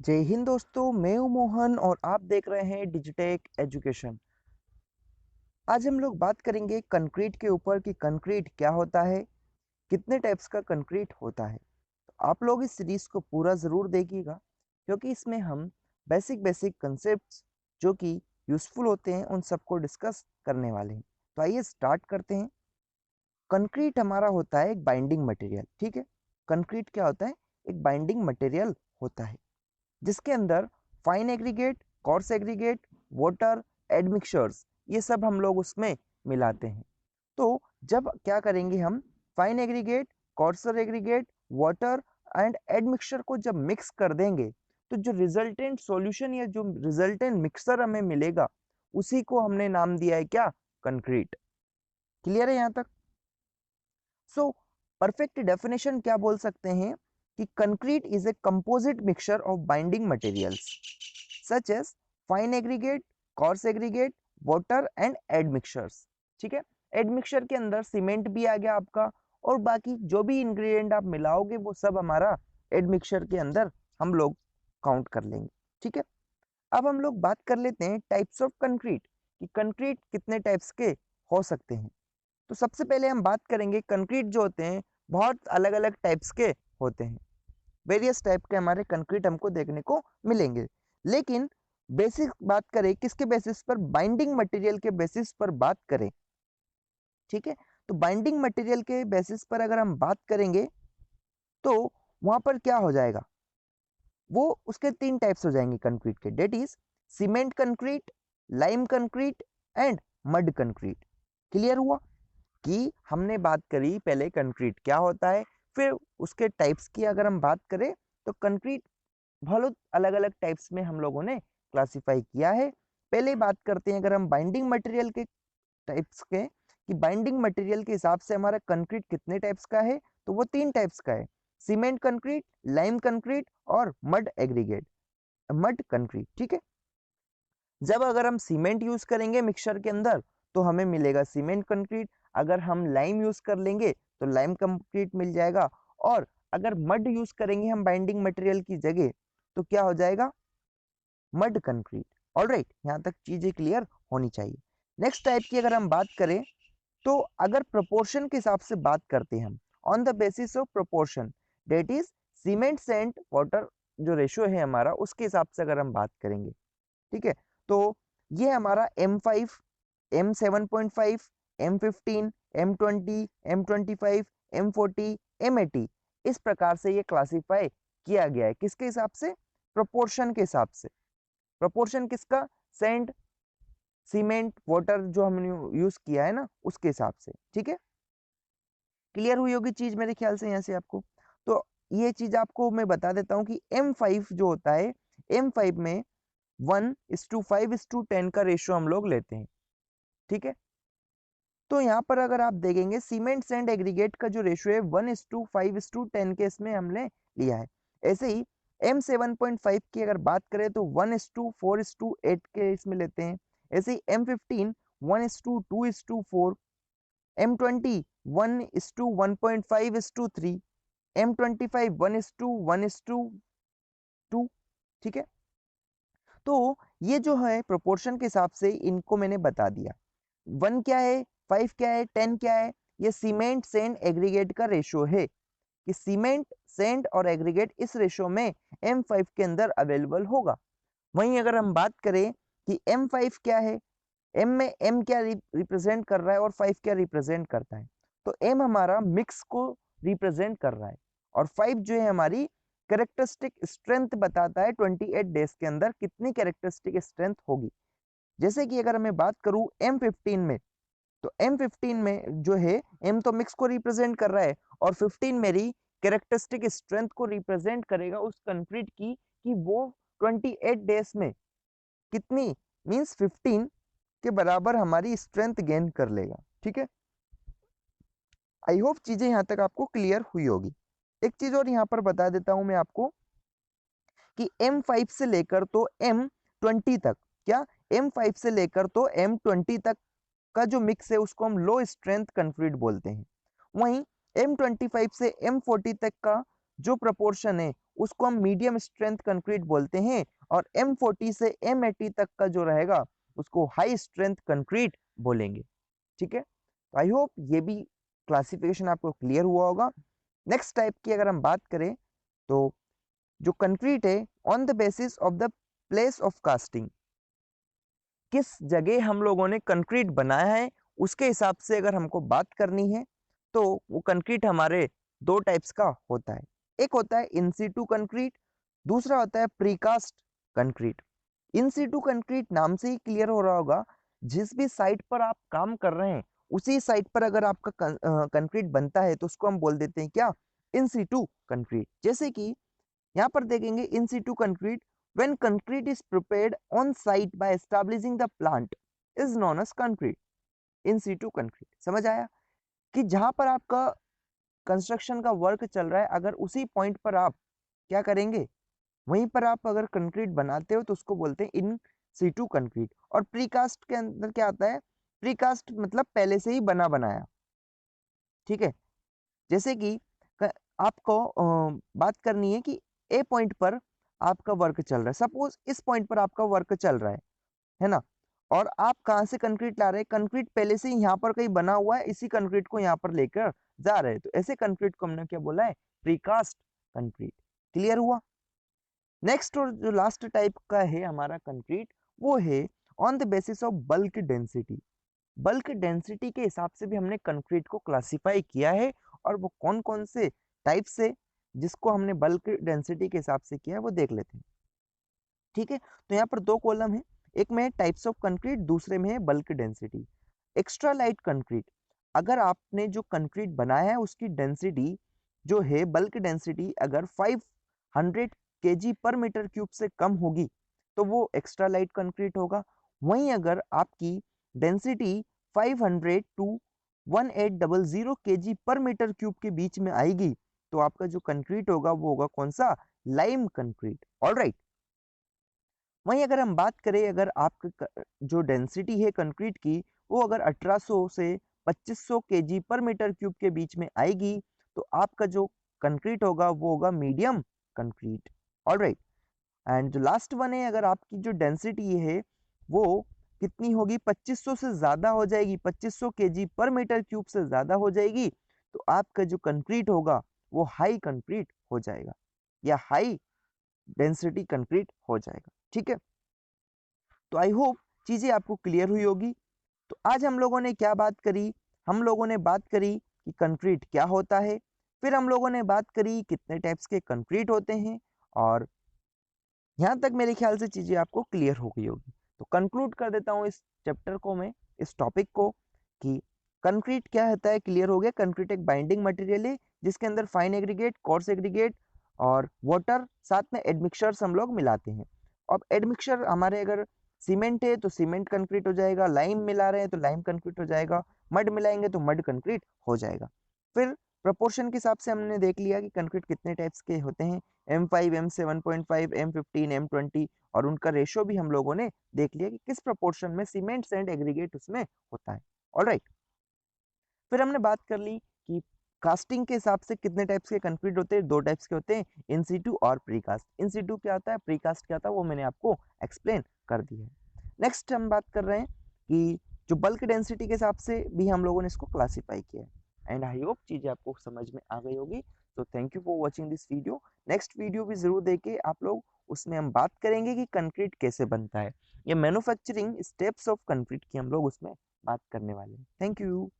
जय हिंद दोस्तों, मैं हूं मोहन और आप देख रहे हैं डिजिटेक एजुकेशन। आज हम लोग बात करेंगे कंक्रीट के ऊपर कि कंक्रीट क्या होता है, कितने टाइप्स का कंक्रीट होता है। तो आप लोग इस सीरीज को पूरा ज़रूर देखिएगा, क्योंकि इसमें हम बेसिक बेसिक कंसेप्ट्स जो कि यूज़फुल होते हैं उन सबको डिस्कस करने वाले हैं। तो आइए स्टार्ट करते हैं। कंक्रीट हमारा होता है एक बाइंडिंग मटेरियल। ठीक है, कंक्रीट क्या होता है? एक बाइंडिंग मटेरियल होता है जिसके अंदर fine aggregate, coarse aggregate, water, admixtures, ये सब हम लोग उसमें मिलाते हैं। तो जब क्या करेंगे हम, fine aggregate, courser aggregate, water and admixture को जब मिक्स कर देंगे तो जो रिजल्टेंट सॉल्यूशन या जो रिजल्टेंट मिक्सर हमें मिलेगा उसी को हमने नाम दिया है क्या? कंक्रीट। क्लियर है यहाँ तक? सो परफेक्ट डेफिनेशन क्या बोल सकते हैं कि concrete is a composite mixture of binding materials such as fine aggregate, coarse aggregate, water and admixtures. ठीक है, एडमिक्सचर के अंदर सीमेंट भी आ गया आपका, और बाकी जो भी इंग्रेडिएंट आप मिलाओगे वो सब हमारा एडमिक्सचर के अंदर हम लोग काउंट कर लेंगे। ठीक है, अब हम लोग बात कर लेते हैं टाइप्स ऑफ कंक्रीट कि कंक्रीट कितने टाइप्स के हो सकते हैं। तो सबसे पहले हम बात करेंगे, कंक्रीट जो होते हैं बहुत अलग अलग टाइप्स के होते हैं। वेरियस टाइप के हमारे कंक्रीट हमको देखने को मिलेंगे, लेकिन बेसिक बात करें किसके बेसिस पर? बाइंडिंग मटेरियल के बेसिस पर बात करें। ठीक है, तो बाइंडिंग मटेरियल के बेसिस पर अगर हम बात करेंगे तो वहां पर क्या हो जाएगा, वो उसके तीन टाइप्स हो जाएंगे कंक्रीट के। That is cement concrete, lime concrete and mud concrete. Clear हुआ कि हमने बात करी पहले कंक्रीट क्या होता है, फिर उसके टाइप्स की अगर हम बात करें तो कंक्रीट बहुत अलग अलग टाइप्स में हम लोगों ने क्लासिफाई किया है। पहले बात करते हैं अगर हम बाइंडिंग मटेरियल के टाइप्स के, कि बाइंडिंग मटेरियल के हिसाब से हमारा कंक्रीट कितने टाइप्स का है, तो वो तीन टाइप्स का है। सीमेंट कंक्रीट, लाइम कंक्रीट और मड एग्रीगेट, मड कंक्रीट। ठीक है, जब अगर हम सीमेंट यूज करेंगे मिक्सचर के अंदर तो हमें मिलेगा सीमेंट कंक्रीट। अगर हम लाइम यूज कर लेंगे तो लाइम कंक्रीट मिल जाएगा। और अगर मड यूज करेंगे हम बाइंडिंग मटेरियल की जगह तो क्या हो जाएगा? Mud concrete. ऑलराइट, यहाँ तक चीजें क्लियर होनी चाहिए। नेक्स्ट टाइप की अगर हम बात करें तो अगर प्रोपोर्शन के हिसाब से बात करते हैं हम, on the basis of proportion, that is cement sand water, जो रेशियो है हमारा उसके हिसाब से अगर हम बात करेंगे। ठीक है, तो ये हमारा M5, M7.5, M15, M20, M25, M40, M80, इस प्रकार से ये क्लासिफाई किया गया है। किसके हिसाब से? प्रोपोर्शन के हिसाब से। प्रोपोर्शन किसका? सैंड, सीमेंट, वाटर जो हमने यूज किया है ना उसके हिसाब से। ठीक है, क्लियर हुई होगी चीज मेरे ख्याल से यहाँ से आपको। तो ये चीज आपको मैं बता देता हूँ कि M5 जो होता है, M5 में 1:5:10 का रेशियो हम लोग लेते हैं। ठीक है, तो यहाँ पर अगर आप देखेंगे सीमेंट सैंड एग्रीगेट का जो रेशियो है 1:5:10 के इसमें हमने लिया है। ऐसे ही M7.5 की अगर बात करें तो 1:4:8 के इसमें लेते हैं। ऐसे ही M15 1:2:4, M20 1:1.5:3, M25 1:1:2। ठीक है, तो ये जो है प्रोपोर्शन के हिसाब से इनको मैंने बता दिया। 1 क्या है, 5 क्या है, 10 क्या है, ये सीमेंट सेंड एग्रीगेट का रेशियो है कि सीमेंट सेंड और एग्रीगेट इस रेशियो में M5 के अंदर अवेलेबल होगा। वहीं अगर हम बात करें कि M5 क्या है, M में M क्या रिप्रेजेंट कर रहा है और 5 क्या रिप्रेजेंट करता है, तो M हमारा मिक्स को रिप्रेजेंट कर रहा है और 5 जो है हमारी कैरेक्टरिस्टिक स्ट्रेंथ बताता है 28 डेज के अंदर कितनी कैरेक्टरिस्टिक स्ट्रेंथ होगी। जैसे कि अगर मैं बात करूं M15 में, तो M15 में जो है M तो मिक्स को रिप्रेजेंट कर रहा है और 15 मेरी कैरेक्टरिस्टिक स्ट्रेंथ को रिप्रेजेंट करेगा उस कंक्रीट की, कि वो 28 डेज में कितनी, मींस 15 के बराबर हमारी स्ट्रेंथ गेन कर लेगा। ठीक है, आई होप चीजें यहां तक आपको क्लियर हुई होगी। एक चीज और यहां पर बता देता हूं मैं आपको कि M5 से लेकर तो M20 तक, क्या, M5 से लेकर तो M20 तक का जो मिक्स है उसको हम लो स्ट्रेंथ कंक्रीट बोलते हैं। वहीं M25 से M40 तक का जो प्रपोर्शन है उसको हम मीडियम स्ट्रेंथ कंक्रीट बोलते हैं, और M40 से M80 तक का जो रहेगा उसको हाई स्ट्रेंथ कंक्रीट बोलेंगे। ठीक है, तो आई होप ये भी क्लासिफिकेशन आपको क्लियर हुआ होगा। नेक्स्ट टाइप की अगर हम बात करें तो जो कंक्रीट है on the basis of the place of casting, किस जगह हम लोगों ने कंक्रीट बनाया है उसके हिसाब से अगर हमको बात करनी है तो वो कंक्रीट हमारे दो टाइप्स का होता है। एक होता है इन सीटू कंक्रीट, दूसरा होता है precast concrete. In situ concrete नाम से ही क्लियर हो रहा होगा, जिस भी साइट पर आप काम कर रहे हैं उसी साइट पर अगर आपका कंक्रीट बनता है तो उसको हम बोल देते हैं क्या, इन सीटू कंक्रीट। जैसे कि यहाँ पर देखेंगे in situ concrete, when concrete is prepared on site by establishing the plant is known as concrete. In situ concrete समझ आया, कि जहां पर आपका कंस्ट्रक्शन का वर्क चल रहा है अगर उसी पॉइंट पर आप क्या करेंगे, वहीं पर आप अगर कंक्रीट बनाते हो तो उसको बोलते हैं इन सीटू कंक्रीट। और प्रीकास्ट के अंदर क्या आता है, प्रीकास्ट मतलब पहले से ही बना बनाया। ठीक है, जैसे कि आपको बात करनी है कि ए पॉइंट पर आपका वर्क चल रहा है, सपोज इस पॉइंट पर आपका वर्क चल रहा है ना, और आप कहाँ से कंक्रीट ला रहे हैं, कंक्रीट पहले से ही यहाँ पर कहीं बना हुआ है, इसी कंक्रीट को यहाँ पर लेकर जा रहे हैं, तो ऐसे कंक्रीट को हमने क्या बोला है, प्रीकास्ट कंक्रीट। क्लियर हुआ। नेक्स्ट और जो लास्ट टाइप का है हमारा कंक्रीट, वो है on the basis of bulk density. Bulk density के हिसाब से भी हमने कंक्रीट को क्लासिफाई किया है, और वो कौन कौन से टाइप से जिसको हमने बल्क डेंसिटी के हिसाब से किया है वो देख लेते हैं। ठीक है, तो यहाँ पर दो कॉलम है, एक में टाइप्स ऑफ कंक्रीट, दूसरे में है bulk density. Extra light concrete, अगर आपने जो कंक्रीट बनाया है उसकी डेंसिटी जो है बल्क डेंसिटी अगर 500 kg पर मीटर क्यूब से कम होगी तो वो एक्स्ट्रा लाइट कंक्रीट होगा। वहीं अगर आपकी डेंसिटी 500 टू 1800 kg पर मीटर क्यूब के बीच में आएगी तो आपका जो कंक्रीट होगा वो होगा कौन सा, लाइम कंक्रीट। ऑलराइट, वहीं अगर हम बात करें अगर आपका जो डेंसिटी है कंक्रीट की वो अगर 1800 से 2500 kg पर मीटर क्यूब के बीच में आएगी तो आपका जो कंक्रीट होगा वो होगा मीडियम कंक्रीट। ऑलराइट, एंड जो लास्ट वन है अगर आपकी जो डेंसिटी है वो कितनी होगी, 2500 से ज़्यादा हो जाएगी, 2500 kg पर मीटर क्यूब से ज़्यादा हो जाएगी तो आपका जो कंक्रीट होगा वो हाई कंक्रीट हो जाएगा या हाई डेंसिटी कंक्रीट हो जाएगा। ठीक है, तो आई होप चीज़ें आपको क्लियर हुई होगी। तो आज हम लोगों ने क्या बात करी, हम लोगों ने बात करी कि कंक्रीट क्या होता है, फिर हम लोगों ने बात करी कितने टाइप्स के कंक्रीट होते हैं, और यहाँ तक मेरे ख्याल से चीज़ें आपको क्लियर हो गई होगी। तो कंक्लूड कर देता हूँ इस चैप्टर को, मैं इस टॉपिक को, कि कंक्रीट क्या होता है क्लियर हो गया। कंक्रीट एक बाइंडिंग मटेरियल है जिसके अंदर फाइन एग्रीगेट, कोर्स एग्रीगेट और वाटर साथ में एडमिक्सचर्स हम लोग मिलाते हैं। अब एडमिक्सचर हमारे अगर सीमेंट है तो सीमेंट कंक्रीट हो जाएगा, लाइम मिला रहे हैं तो लाइम कंक्रीट हो जाएगा, मड मिलाएंगे तो मड कंक्रीट हो जाएगा। फिर प्रोपोर्शन के हिसाब से हमने देख लिया कि कंक्रीट कितने टाइप्स के होते हैं, M5, M7.5, M15, M20, और उनका रेशो भी हम लोगों ने देख लिया कि किस प्रोपोर्शन में सीमेंट सैंड एग्रीगेट उसमें होता है। ऑलराइट, फिर हमने बात कर ली कि कास्टिंग के हिसाब से कितने टाइप्स के कंक्रीट होते हैं, दो टाइप्स के होते हैं, इन सीटू और प्रीकास्ट। इन सीटू क्या होता है, प्रीकास्ट क्या होता है, वो मैंने आपको एक्सप्लेन कर दिया है। नेक्स्ट हम बात कर रहे हैं कि जो बल्क डेंसिटी के हिसाब से भी हम लोगों ने इसको क्लासीफाई किया है। एंड आई होप चीज़ें आपको समझ में आ गई होगी। तो thank you for watching this video. Next video भी ज़रूर देखें आप लोग, उसमें हम बात करेंगे कि कंक्रीट कैसे बनता है, या मैन्युफैक्चरिंग स्टेप्स ऑफ कंक्रीट की हम लोग उसमें बात करने वाले हैं। Thank you.